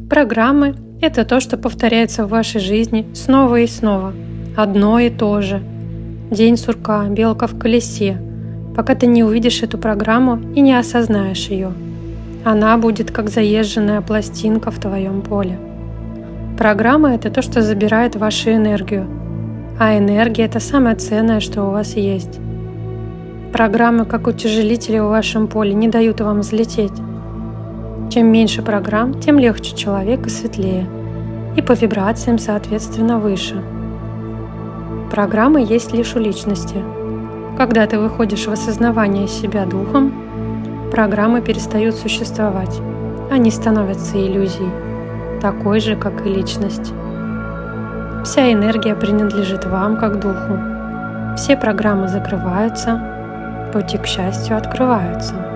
Программы — это то, что повторяется в вашей жизни снова и снова. Одно и то же. День сурка, белка в колесе. Пока ты не увидишь эту программу и не осознаешь ее. Она будет как заезженная пластинка в твоем поле. Программа — это то, что забирает вашу энергию. А энергия — это самое ценное, что у вас есть. Программы, как утяжелители в вашем поле, не дают вам взлететь. Чем меньше программ, тем легче человек и светлее. И по вибрациям, соответственно, выше. Программы есть лишь у личности. Когда ты выходишь в осознавание себя духом, программы перестают существовать. Они становятся иллюзией, такой же, как и личность. Вся энергия принадлежит вам, как духу. Все программы закрываются, пути к счастью открываются.